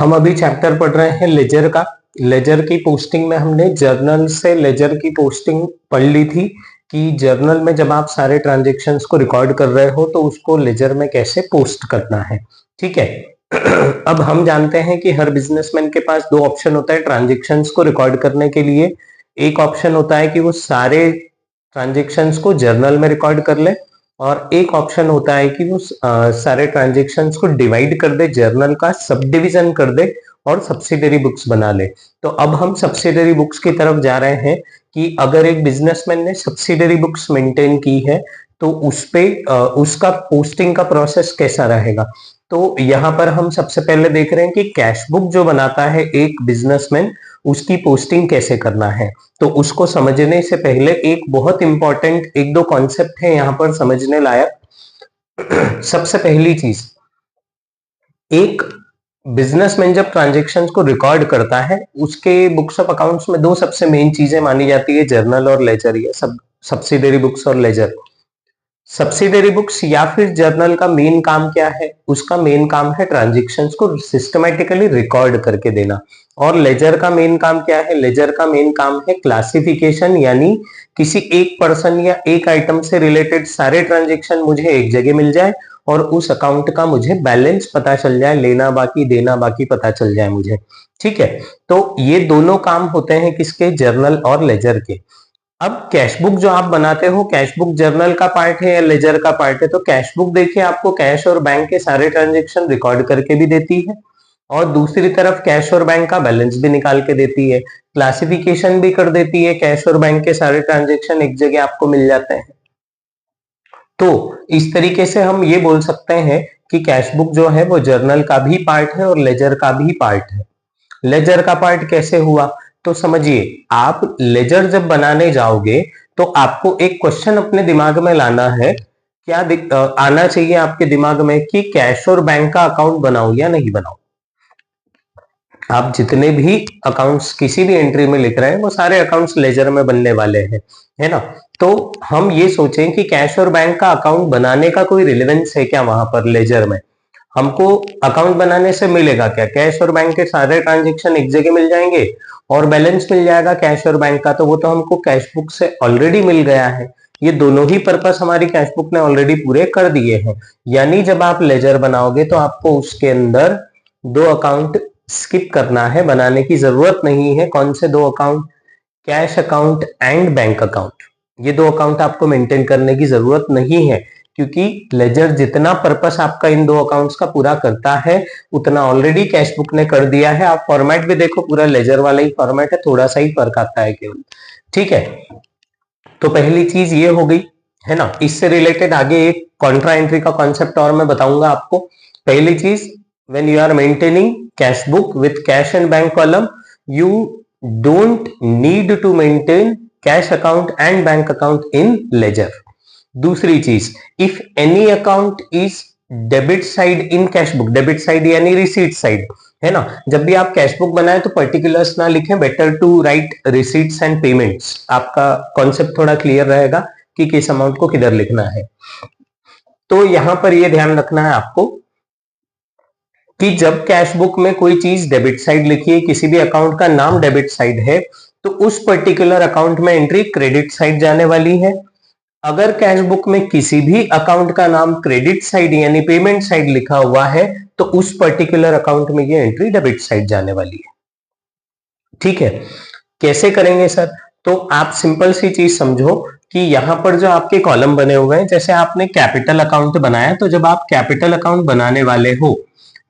हम अभी चैप्टर पढ़ रहे हैं लेजर का। लेजर की पोस्टिंग में हमने जर्नल से लेजर की पोस्टिंग पढ़ ली थी कि जर्नल में जब आप सारे ट्रांजेक्शन्स को रिकॉर्ड कर रहे हो तो उसको लेजर में कैसे पोस्ट करना है। ठीक है। अब हम जानते हैं कि हर बिजनेसमैन के पास दो ऑप्शन होता है ट्रांजेक्शन्स को रिकॉर्ड करने के लिए। एक ऑप्शन होता है कि वो सारे ट्रांजेक्शन्स को जर्नल में रिकॉर्ड कर ले, और एक ऑप्शन होता है कि वो सारे ट्रांजेक्शन्स को डिवाइड कर दे, जर्नल का सब डिवीजन कर दे और सब्सिडरी बुक्स बना ले। तो अब हम सब्सिडरी बुक्स की तरफ जा रहे हैं कि अगर एक बिजनेसमैन ने सब्सिडरी बुक्स मेंटेन की है तो उस पे उसका पोस्टिंग का प्रोसेस कैसा रहेगा। तो यहाँ पर हम सबसे पहले देख रहे हैं कि कैश बुक जो बनाता है एक बिजनेसमैन, उसकी पोस्टिंग कैसे करना है। तो उसको समझने से पहले एक बहुत इंपॉर्टेंट एक दो कॉन्सेप्ट है यहाँ पर समझने लायक। सबसे पहली चीज, एक बिजनेसमैन जब ट्रांजेक्शन्स को रिकॉर्ड करता है उसके बुक्स ऑफ अकाउंट्स में दो सबसे मेन चीजें मानी जाती है, जर्नल और लेजर। ये सब सब्सिडरी बुक्स और लेजर। सब्सिडरी बुक्स या फिर जर्नल का मेन काम क्या है, उसका मेन काम है ट्रांजेक्शन्स को सिस्टमैटिकली रिकॉर्ड करके देना। और लेजर का मेन काम क्या है, लेजर का मेन काम है क्लासिफिकेशन, यानी किसी एक पर्सन या एक आइटम से रिलेटेड सारे ट्रांजेक्शन मुझे एक जगह मिल जाए और उस अकाउंट का मुझे बैलेंस पता चल जाए, लेना बाकी देना बाकी पता चल जाए मुझे। ठीक है। तो ये दोनों काम होते हैं किसके, जर्नल और लेजर के। अब कैश बुक जो आप बनाते हो, कैश बुक जर्नल का पार्ट है या लेजर का पार्ट है। तो कैश बुक देखिए आपको कैश और बैंक के सारे ट्रांजेक्शन रिकॉर्ड करके भी देती है और दूसरी तरफ कैश और बैंक का बैलेंस भी निकाल के देती है, क्लासिफिकेशन भी कर देती है। कैश और बैंक के सारे ट्रांजेक्शन एक जगह आपको मिल जाते हैं। तो इस तरीके से हम ये बोल सकते हैं कि कैश बुक जो है वो जर्नल का भी पार्ट है और लेजर का भी पार्ट है। लेजर का पार्ट कैसे हुआ, तो समझिए, आप लेजर जब बनाने जाओगे तो आपको एक क्वेश्चन अपने दिमाग में लाना है, क्या आना चाहिए आपके दिमाग में कि कैश और बैंक का अकाउंट बनाऊं या नहीं बनाऊं। आप जितने भी अकाउंट्स किसी भी एंट्री में लिख रहे हैं वो सारे अकाउंट्स लेजर में बनने वाले हैं, है ना। तो हम ये सोचें कि कैश और बैंक का अकाउंट बनाने का कोई रिलेवेंस है क्या वहां पर लेजर में। हमको अकाउंट बनाने से मिलेगा क्या, कैश और बैंक के सारे ट्रांजेक्शन एक जगह मिल जाएंगे और बैलेंस मिल जाएगा कैश और बैंक का। तो वो तो हमको कैश बुक से ऑलरेडी मिल गया है। ये दोनों ही पर्पस हमारी कैश बुक ने ऑलरेडी पूरे कर दिए हैं। यानी जब आप लेजर बनाओगे तो आपको उसके अंदर दो अकाउंट स्किप करना है, बनाने की जरूरत नहीं है। कौन से दो account, cash account and bank account. ये दो अकाउंट आपको मेंटेन करने की जरूरत नहीं है, क्योंकि लेजर जितना पर्पस आपका इन दो अकाउंट्स का पूरा करता है उतना ऑलरेडी कैश बुक ने कर दिया है। आप फॉर्मेट भी देखो, पूरा लेजर वाला ही फॉर्मेट है, थोड़ा सा ही फर्क आता है केवल। ठीक है। तो पहली चीज ये हो गई, है ना। इससे रिलेटेड आगे एक कॉन्ट्रा एंट्री का कॉन्सेप्ट और मैं बताऊंगा आपको। पहली चीज, when you are maintaining cash book with cash and bank column, you don't need to maintain cash account and bank account in ledger. दूसरी चीज, if any account is debit side in cash book, debit side यानी receipt side, है ना। जब भी आप cash book बनाए तो पर्टिकुलर्स ना लिखें, better to write receipts and payments. आपका कॉन्सेप्ट थोड़ा क्लियर रहेगा कि किस अमाउंट को किधर लिखना है। तो यहां पर ये ध्यान रखना है आपको कि जब कैश बुक में कोई चीज डेबिट साइड लिखी है, किसी भी अकाउंट का नाम डेबिट साइड है, तो उस पर्टिकुलर अकाउंट में एंट्री क्रेडिट साइड जाने वाली है। अगर कैश बुक में किसी भी अकाउंट का नाम क्रेडिट साइड यानी पेमेंट साइड लिखा हुआ है तो उस पर्टिकुलर अकाउंट में ये एंट्री डेबिट साइड जाने वाली है। ठीक है। कैसे करेंगे सर, तो आप सिंपल सी चीज समझो कि यहां पर जो आपके कॉलम बने हुए हैं, जैसे आपने कैपिटल अकाउंट बनाया, तो जब आप कैपिटल अकाउंट बनाने वाले हो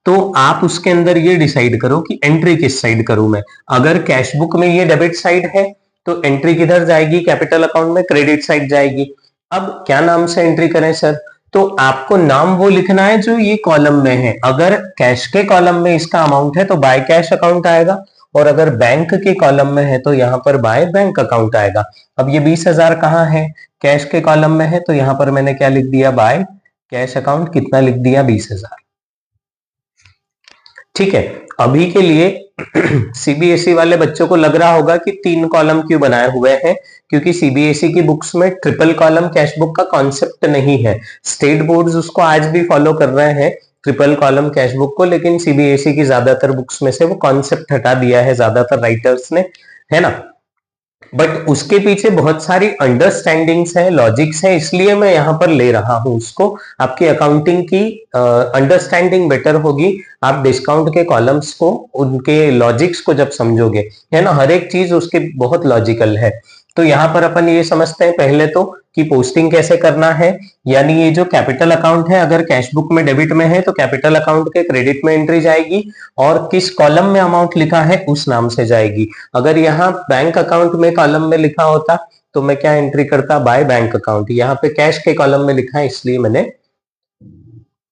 तो आप उसके अंदर ये डिसाइड करो कि एंट्री किस साइड करूं मैं। अगर कैश बुक में ये डेबिट साइड है तो एंट्री किधर जाएगी, कैपिटल अकाउंट में क्रेडिट साइड जाएगी। अब क्या नाम से एंट्री करें सर, तो आपको नाम वो लिखना है जो ये कॉलम में है। अगर कैश के कॉलम में इसका अमाउंट है तो बाय कैश अकाउंट आएगा, और अगर बैंक के कॉलम में है तो यहाँ पर बाय बैंक अकाउंट आएगा। अब ये 20,000 कहाँ है, कैश के कॉलम में है, तो यहाँ पर मैंने क्या लिख दिया, बाय कैश अकाउंट। कितना लिख दिया, 20,000। ठीक है। अभी के लिए सीबीएसई वाले बच्चों को लग रहा होगा कि 3 कॉलम क्यों बनाए हुए हैं, क्योंकि सीबीएसई की बुक्स में ट्रिपल कॉलम कैश बुक का कॉन्सेप्ट नहीं है। स्टेट बोर्ड्स उसको आज भी फॉलो कर रहे हैं ट्रिपल कॉलम कैश बुक को, लेकिन सीबीएसई की ज्यादातर बुक्स में से वो कॉन्सेप्ट हटा दिया है ज्यादातर राइटर्स ने, है ना। बट उसके पीछे बहुत सारी अंडरस्टैंडिंग्स है, लॉजिक्स है, इसलिए मैं यहां पर ले रहा हूं उसको। आपकी अकाउंटिंग की अंडरस्टैंडिंग बेटर होगी आप डिस्काउंट के कॉलम्स को, उनके लॉजिक्स को जब समझोगे, है ना। हर एक चीज उसके बहुत लॉजिकल है। तो यहां पर अपन ये समझते हैं पहले तो कि पोस्टिंग कैसे करना है। यानी ये जो कैपिटल अकाउंट है, अगर कैश बुक में डेबिट में है तो कैपिटल अकाउंट के क्रेडिट में एंट्री जाएगी, और किस कॉलम में अमाउंट लिखा है उस नाम से जाएगी। अगर यहाँ बैंक अकाउंट में कॉलम में लिखा होता तो मैं क्या एंट्री करता, बाय बैंक अकाउंट। यहाँ पे कैश के कॉलम में लिखा है इसलिए मैंने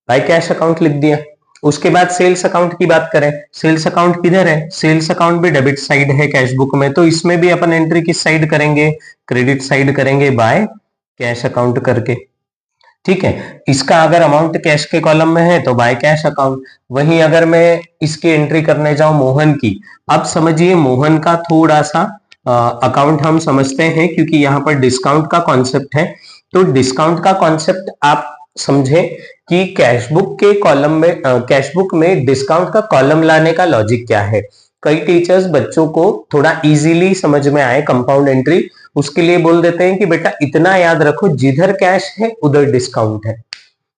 बाय कैश अकाउंट लिख दिया। उसके बाद सेल्स अकाउंट की बात करें, सेल्स अकाउंट किधर है, सेल्स अकाउंट भी डेबिट साइड है कैश बुक में, तो इसमें भी अपन एंट्री किस साइड करेंगे, क्रेडिट साइड करेंगे, बाय कैश अकाउंट करके। ठीक है, इसका अगर अमाउंट कैश के कॉलम में है तो बाय कैश अकाउंट। वहीं अगर मैं इसकी एंट्री करने जाऊं मोहन की, अब समझिए मोहन का थोड़ा सा अकाउंट हम समझते हैं, क्योंकि यहाँ पर डिस्काउंट का कॉन्सेप्ट है। तो डिस्काउंट का कॉन्सेप्ट आप समझे कि कैश बुक के कॉलम में कैश बुक में डिस्काउंट का कॉलम लाने का लॉजिक क्या है। कई टीचर्स बच्चों को थोड़ा इजीली समझ में आए कंपाउंड एंट्री, उसके लिए बोल देते हैं कि बेटा इतना याद रखो, जिधर कैश है उधर डिस्काउंट है।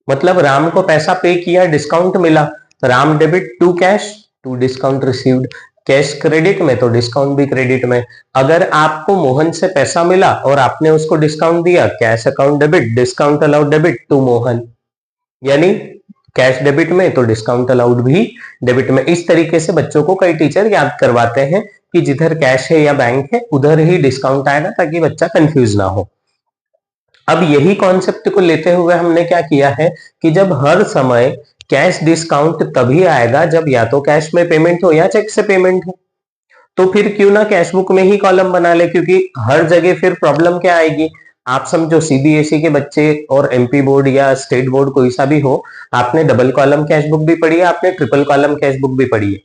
मतलब राम को पैसा पे किया, डिस्काउंट मिला, Ram debit to cash, to discount received. Cash credit में तो डिस्काउंट भी क्रेडिट में। अगर आपको मोहन से पैसा मिला और आपने उसको डिस्काउंट दिया, cash account debit, discount allowed debit to Mohan, यानी कैश डेबिट में तो डिस्काउंट अलाउड भी डेबिट में। इस तरीके से बच्चों को कई टीचर याद करवाते हैं कि जिधर कैश है या बैंक है उधर ही डिस्काउंट आएगा, ताकि बच्चा कंफ्यूज ना हो। अब यही कॉन्सेप्ट को लेते हुए हमने क्या किया है कि जब हर समय कैश डिस्काउंट तभी आएगा जब या तो कैश में पेमेंट हो या चेक से पेमेंट हो। तो फिर क्यों ना कैश बुक में ही कॉलम बना ले, क्योंकि हर जगह फिर प्रॉब्लम क्या आएगी। आप समझो सीबीएसई के बच्चे और एमपी बोर्ड या स्टेट बोर्ड कोई सा भी हो, आपने डबल कॉलम कैश बुक भी पढ़ी है, आपने ट्रिपल कॉलम कैश बुक भी पढ़ी है।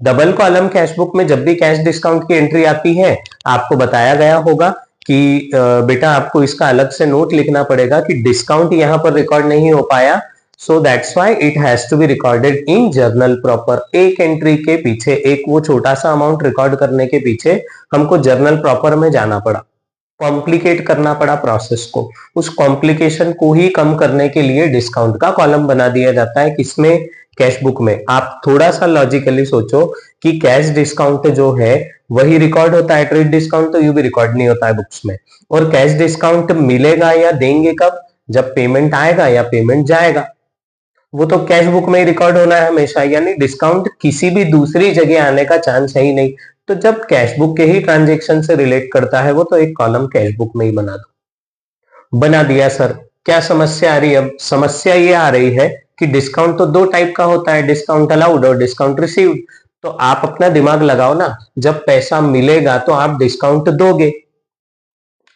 डबल कॉलम कैश बुक में जब भी कैश डिस्काउंट की एंट्री आती है, आपको बताया गया होगा कि बेटा आपको इसका अलग से नोट लिखना पड़ेगा कि डिस्काउंट यहां पर रिकॉर्ड नहीं हो पाया, so that's why it has to be recorded in journal proper. एक एंट्री के पीछे, एक वो छोटा सा अमाउंट रिकॉर्ड करने के पीछे हमको जर्नल प्रॉपर में जाना पड़ा, कॉम्प्लिकेट करना पड़ा प्रोसेस को। उस कॉम्प्लिकेशन को ही कम करने के लिए डिस्काउंट का कॉलम बना दिया जाता है, किसमें, कैश बुक में। आप थोड़ा सा लॉजिकली सोचो कि कैश डिस्काउंट जो है वही रिकॉर्ड होता है, ट्रेड डिस्काउंट तो यूं भी रिकॉर्ड नहीं होता है बुक्स में। और कैश डिस्काउंट मिलेगा या देंगे कब, जब पेमेंट आएगा या पेमेंट जाएगा, वो तो कैश बुक में ही रिकॉर्ड होना है हमेशा। यानी डिस्काउंट किसी भी दूसरी जगह आने का चांस है ही नहीं। तो जब कैश बुक के ही ट्रांजेक्शन से रिलेट करता है वो, तो एक कॉलम कैश बुक में ही बना दो। बना दिया सर, क्या समस्या आ रही है। अब समस्या ये आ रही है कि डिस्काउंट तो दो टाइप का होता है, डिस्काउंट अलाउड और डिस्काउंट रिसीव्ड। तो आप अपना दिमाग लगाओ ना, जब पैसा मिलेगा तो आप डिस्काउंट दोगे,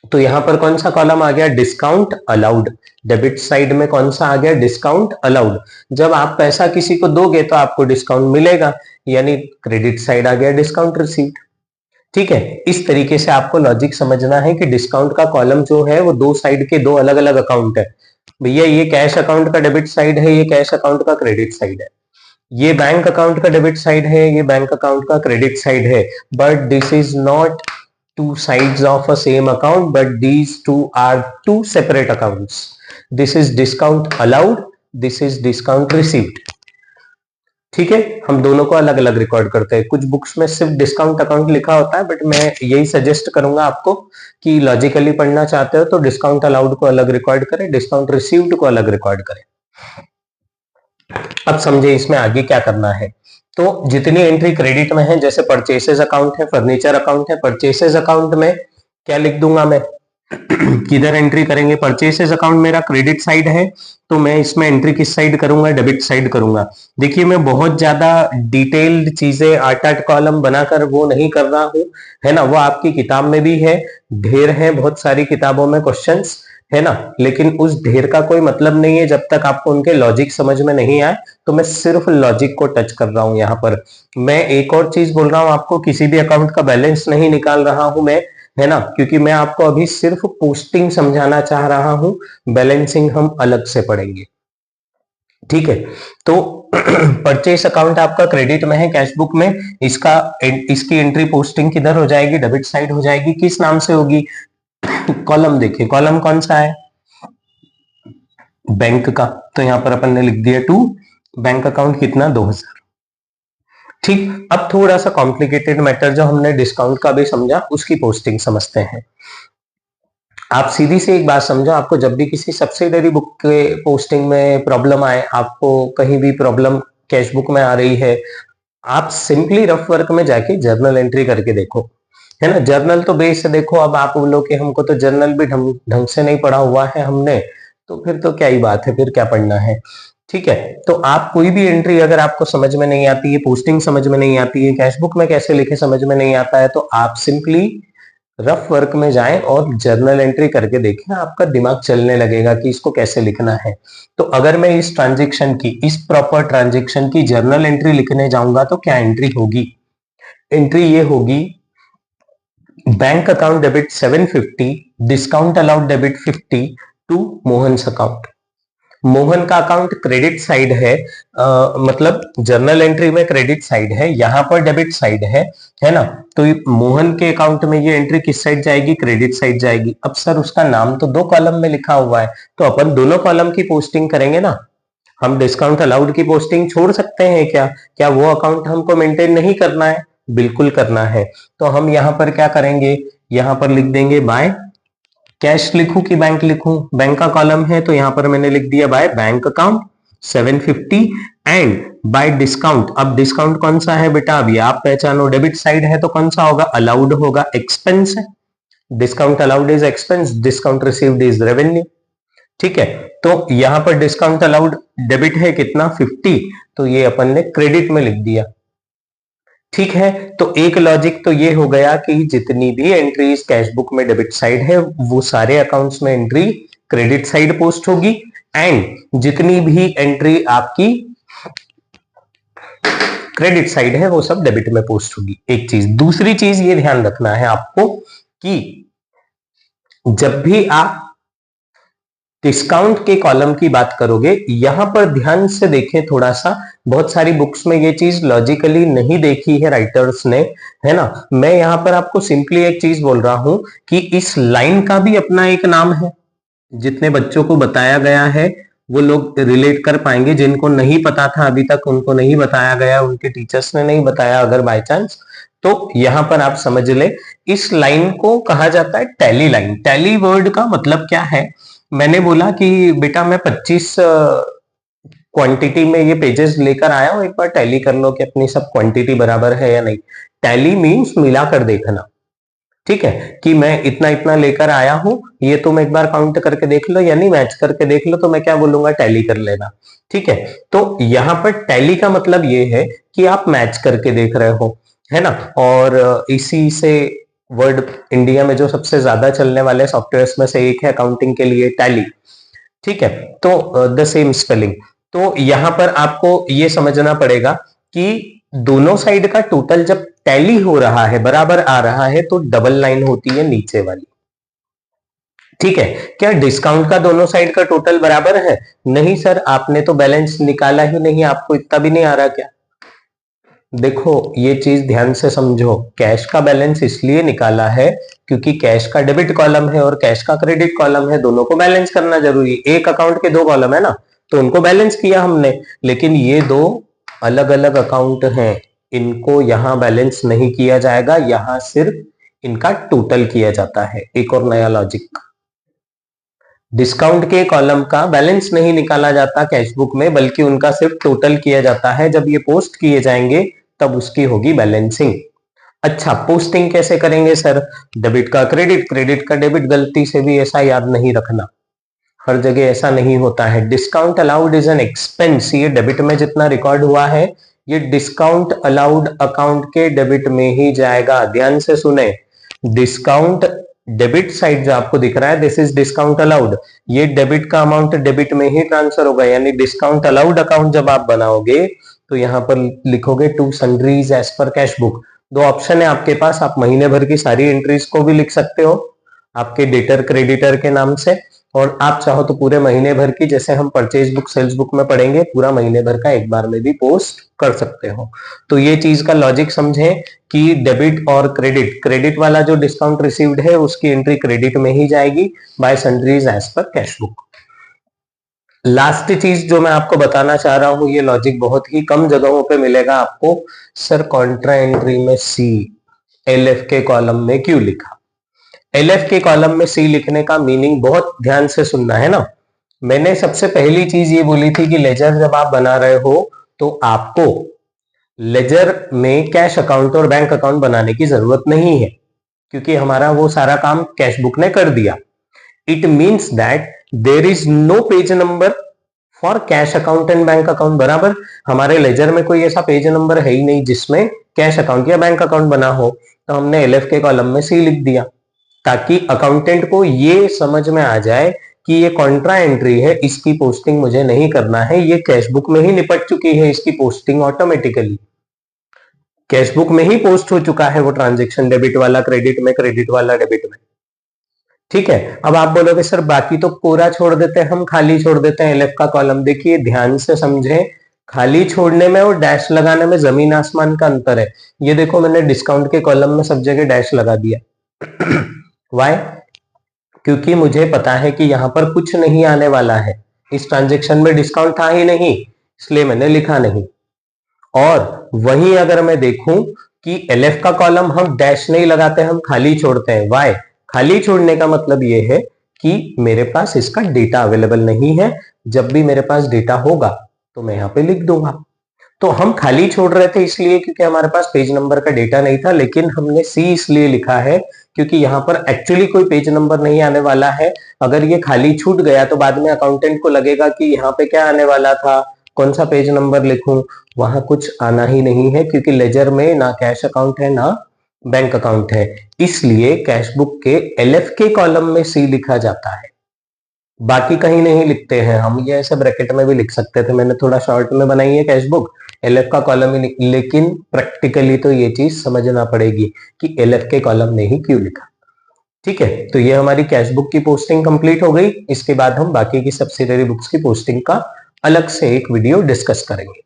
तो यहां पर कौन सा कॉलम आ गया, डिस्काउंट अलाउड। डेबिट साइड में कौन सा आ गया, डिस्काउंट अलाउड। जब आप पैसा किसी को दोगे तो आपको डिस्काउंट मिलेगा, यानी क्रेडिट साइड आ गया डिस्काउंट रिसीव्ड। ठीक है, इस तरीके से आपको लॉजिक समझना है कि डिस्काउंट का कॉलम जो है वो दो साइड के दो अलग अलग अकाउंट है। भैया ये कैश अकाउंट का डेबिट साइड है, ये कैश अकाउंट का क्रेडिट साइड है। ये बैंक अकाउंट का डेबिट साइड है, ये बैंक अकाउंट का क्रेडिट साइड है। But this is not two sides of a same account, but these two are two separate accounts. This is discount allowed, this is discount received. ठीक है, हम दोनों को अलग अलग रिकॉर्ड करते हैं। कुछ बुक्स में सिर्फ डिस्काउंट अकाउंट लिखा होता है, बट मैं यही सजेस्ट करूंगा आपको कि लॉजिकली पढ़ना चाहते हो तो डिस्काउंट अलाउड को अलग रिकॉर्ड करें, डिस्काउंट रिसीव्ड को अलग रिकॉर्ड करें। अब समझे इसमें आगे क्या करना है। तो जितनी एंट्री क्रेडिट में है, जैसे परचेसेस अकाउंट है, फर्नीचर अकाउंट है, परचेसेस अकाउंट में क्या लिख दूंगा मैं किधर एंट्री करेंगे, परचेसेस अकाउंट मेरा क्रेडिट साइड है, तो मैं इसमें एंट्री किस साइड करूंगा, डेबिट साइड करूंगा। देखिए मैं बहुत ज्यादा डिटेल्ड चीजें 8-8 कॉलम बनाकर वो नहीं कर रहा हूं, है ना। वो आपकी किताब में भी है, ढेर है बहुत सारी किताबों में क्वेश्चंस, है ना। लेकिन उस ढेर का कोई मतलब नहीं है जब तक आपको उनके लॉजिक समझ में नहीं आए। तो मैं सिर्फ लॉजिक को टच कर रहा हूं यहाँ पर। मैं एक और चीज बोल रहा हूं आपको, किसी भी अकाउंट का बैलेंस नहीं निकाल रहा हूं मैं, है ना, क्योंकि मैं आपको अभी सिर्फ पोस्टिंग समझाना चाह रहा हूं, बैलेंसिंग हम अलग से पढ़ेंगे। ठीक है, तो परचेस अकाउंट आपका क्रेडिट में है कैश बुक में, इसकी एंट्री पोस्टिंग किधर हो जाएगी, डेबिट साइड हो जाएगी। किस नाम से होगी, कॉलम देखिए, कॉलम कौन सा है, बैंक का, तो यहां पर अपन ने लिख दिया 2, बैंक अकाउंट कितना 2000। ठीक, अब थोड़ा सा कॉम्प्लिकेटेड मैटर जो हमने डिस्काउंट का भी समझा उसकी पोस्टिंग समझते हैं। आप सीधी से एक बात समझो, आपको जब भी किसी सब्सिडरी बुक के पोस्टिंग में प्रॉब्लम आए, आपको कहीं भी प्रॉब्लम कैश बुक में आ रही है, आप सिंपली रफ वर्क में जाके जर्नल एंट्री करके देखो, है ना। जर्नल तो बेस है, देखो अब आप बोलो कि हमको तो जर्नल भी ढंग से नहीं पढ़ा हुआ है हमने, तो फिर तो क्या ही बात है, फिर क्या पढ़ना है। ठीक है, तो आप कोई भी एंट्री अगर आपको समझ में नहीं आती है, पोस्टिंग समझ में नहीं आती है, कैश बुक में कैसे लिखे समझ में नहीं आता है, तो आप सिंपली रफ वर्क में जाएं और जर्नल एंट्री करके देखें, आपका दिमाग चलने लगेगा कि इसको कैसे लिखना है। तो अगर मैं इस ट्रांजेक्शन की, इस प्रॉपर ट्रांजेक्शन की जर्नल एंट्री लिखने जाऊंगा तो क्या एंट्री होगी, एंट्री ये होगी, bank account debit 750, discount allowed debit 50 to Mohan's account. Mohan का अकाउंट क्रेडिट साइड है, मतलब जर्नल एंट्री में क्रेडिट साइड है, यहां पर डेबिट साइड है ना। तो मोहन के अकाउंट में ये एंट्री किस साइड जाएगी, क्रेडिट साइड जाएगी। अब सर उसका नाम तो 2 कॉलम में लिखा हुआ है, तो अपन दोनों कॉलम की पोस्टिंग करेंगे ना। हम डिस्काउंट अलाउड की पोस्टिंग छोड़ सकते हैं क्या, क्या वो अकाउंट हमको मेंटेन नहीं करना है, बिल्कुल करना है। तो हम यहां पर क्या करेंगे, यहां पर लिख देंगे बाय, कैश लिखूं कि बैंक लिखूं, बैंक का कॉलम है तो यहां पर मैंने लिख दिया by bank account 750 and bye discount. अब डिस्काउंट कौन सा है बेटा, अभी आप पहचानो, डेबिट साइड है तो कौन सा होगा, अलाउड होगा, एक्सपेंस है, discount allowed is expense, discount received is revenue. ठीक है, तो यहां पर डिस्काउंट अलाउड डेबिट है कितना 50, तो ये अपन ने क्रेडिट में लिख दिया। ठीक है, तो एक लॉजिक तो ये हो गया कि जितनी भी एंट्रीज कैश बुक में डेबिट साइड है वो सारे अकाउंट्स में एंट्री क्रेडिट साइड पोस्ट होगी, एंड जितनी भी एंट्री आपकी क्रेडिट साइड है वो सब डेबिट में पोस्ट होगी। एक चीज, दूसरी चीज ये ध्यान रखना है आपको कि जब भी आप डिस्काउंट के कॉलम की बात करोगे, यहां पर ध्यान से देखें थोड़ा सा, बहुत सारी बुक्स में ये चीज लॉजिकली नहीं देखी है राइटर्स ने, है ना। मैं यहां पर आपको सिंपली एक चीज बोल रहा हूं कि इस लाइन का भी अपना एक नाम है। जितने बच्चों को बताया गया है वो लोग रिलेट कर पाएंगे, जिनको नहीं पता था अभी तक, उनको नहीं बताया गया, उनके टीचर्स ने नहीं बताया अगर बाय चांस, तो यहां पर आप समझ ले, इस लाइन को कहा जाता है टैली लाइन। टैली वर्ड का मतलब क्या है, मैंने बोला कि बेटा मैं 25 क्वांटिटी में ये पेजेस लेकर आया हूं, एक बार टैली कर लो कि अपनी सब क्वांटिटी बराबर है या नहीं। टैली मींस मिलाकर देखना, ठीक है, कि मैं इतना इतना लेकर आया हूं, ये तुम एक बार काउंट करके देख लो, यानी मैच करके देख लो, तो मैं क्या बोलूंगा, टैली कर लेना। ठीक है, तो यहां पर टैली का मतलब ये है कि आप मैच करके देख रहे हो, है ना। और इसी से वर्ड इंडिया में जो सबसे ज्यादा चलने वाले सॉफ्टवेयर में से एक है अकाउंटिंग के लिए, टैली। ठीक है, तो द सेम स्पेलिंग। तो यहां पर आपको ये समझना पड़ेगा कि दोनों साइड का टोटल जब टैली हो रहा है, बराबर आ रहा है, तो डबल लाइन होती है नीचे वाली। ठीक है, क्या डिस्काउंट का दोनों साइड का टोटल बराबर है, नहीं सर आपने तो बैलेंस निकाला ही नहीं, आपको इतना भी नहीं आ रहा क्या। देखो ये चीज ध्यान से समझो, कैश का बैलेंस इसलिए निकाला है क्योंकि कैश का डेबिट कॉलम है और कैश का क्रेडिट कॉलम है, दोनों को बैलेंस करना जरूरी है। एक अकाउंट के 2 कॉलम है ना, तो उनको बैलेंस किया हमने, लेकिन ये 2 अलग अलग अकाउंट हैं, इनको यहां बैलेंस नहीं किया जाएगा, यहां सिर्फ इनका टोटल किया जाता है। एक और नया लॉजिक, डिस्काउंट के कॉलम का बैलेंस नहीं निकाला जाता कैश बुक में, बल्कि उनका सिर्फ टोटल किया जाता है। जब ये पोस्ट किए जाएंगे तब उसकी होगी बैलेंसिंग। अच्छा, पोस्टिंग कैसे करेंगे सर, डेबिट का क्रेडिट, क्रेडिट का डेबिट, गलती से भी ऐसा याद नहीं रखना, हर जगह ऐसा नहीं होता है। Discount allowed is an expense, ये डेबिट में जितना रिकॉर्ड हुआ है ये डिस्काउंट अलाउड अकाउंट के डेबिट में ही जाएगा। ध्यान से सुने, डिस्काउंट डेबिट साइड जो आपको दिख रहा है, दिस इज डिस्काउंट अलाउड, ये डेबिट का अमाउंट डेबिट में ही ट्रांसफर होगा, यानी डिस्काउंट अलाउड अकाउंट जब आप बनाओगे तो यहां पर लिखोगे to sundries as per cash book. 2 option है आपके पास, आप महीने भर की सारी एंट्रीज को भी लिख सकते हो आपके डेटर क्रेडिटर के नाम से, और आप चाहो तो पूरे महीने भर की, जैसे हम परचेज बुक सेल्स बुक में पढ़ेंगे, पूरा महीने भर का एक बार में भी पोस्ट कर सकते हो। तो ये चीज का लॉजिक समझें कि डेबिट और क्रेडिट, क्रेडिट वाला जो डिस्काउंट रिसीव्ड है उसकी एंट्री क्रेडिट में ही जाएगी by sundries as per cash book. Last चीज जो मैं आपको बताना चाह रहा हूं, ये लॉजिक बहुत ही कम जगहों पे मिलेगा आपको। सर कॉन्ट्रा एंट्री में सी एलएफ के कॉलम में क्यों लिखा? एलएफ के कॉलम में सी लिखने का मीनिंग बहुत ध्यान से सुनना है ना। मैंने सबसे पहली चीज ये बोली थी कि लेजर जब आप बना रहे हो तो आपको लेजर में कैश अकाउंट और बैंक अकाउंट बनाने की जरूरत नहीं है, क्योंकि हमारा वो सारा काम कैश बुक ने कर दिया। It means that there is no page number for cash account and bank account. बराबर, हमारे लेजर में कोई ऐसा पेज नंबर है ही नहीं जिसमें कैश अकाउंट या बैंक अकाउंट बना हो, तो हमने एलएफ के कॉलम में सी लिख दिया ताकि अकाउंटेंट को ये समझ में आ जाए कि ये कॉन्ट्रा एंट्री है, इसकी पोस्टिंग मुझे नहीं करना है, ये कैश बुक में ही निपट चुकी है, इसकी पोस्टिंग ऑटोमेटिकली कैश बुक में ही पोस्ट हो चुका है वो ट्रांजेक्शन, डेबिट वाला क्रेडिट में, क्रेडिट वाला डेबिट में। ठीक है, अब आप बोलोगे सर बाकी तो कोरा छोड़ देते हैं हम, खाली छोड़ देते हैं एलएफ का कॉलम। देखिए ध्यान से समझें, खाली छोड़ने में और डैश लगाने में जमीन आसमान का अंतर है। ये देखो मैंने डिस्काउंट के कॉलम में सब जगह डैश लगा दिया। वाई? क्योंकि मुझे पता है कि यहां पर कुछ नहीं आने वाला है, इस ट्रांजेक्शन में डिस्काउंट था ही नहीं, इसलिए मैंने लिखा नहीं। और वहीं अगर मैं देखूं कि एलएफ का कॉलम हम डैश नहीं लगाते, हम खाली छोड़ते हैं। वाई? खाली छोड़ने का मतलब यह है कि मेरे पास इसका डेटा अवेलेबल नहीं है, जब भी मेरे पास डेटा होगा तो मैं यहां पे लिख दूंगा। तो हम खाली छोड़ रहे थे इसलिए क्योंकि हमारे पास पेज नंबर का डेटा नहीं था, लेकिन हमने सी इसलिए लिखा है क्योंकि यहाँ पर एक्चुअली कोई पेज नंबर नहीं आने वाला है। अगर ये खाली छूट गया तो बाद में अकाउंटेंट को लगेगा कि यहाँ पे क्या आने वाला था, कौन सा पेज नंबर लिखूं, वहां कुछ आना ही नहीं है, क्योंकि लेजर में ना कैश अकाउंट है ना बैंक अकाउंट है। इसलिए कैश बुक के एलएफ के कॉलम में सी लिखा जाता है, बाकी कहीं नहीं लिखते हैं हम। ये ऐसे ब्रैकेट में भी लिख सकते थे, मैंने थोड़ा शॉर्ट में बनाई है कैश बुक, एलएफ का कॉलम ही, लेकिन प्रैक्टिकली तो ये चीज समझना पड़ेगी कि एलएफ के कॉलम ने ही क्यों लिखा। ठीक है, तो ये हमारी कैश बुक की पोस्टिंग कंप्लीट हो गई। इसके बाद हम बाकी की सब्सिडरी बुक्स की पोस्टिंग का अलग से एक वीडियो डिस्कस करेंगे।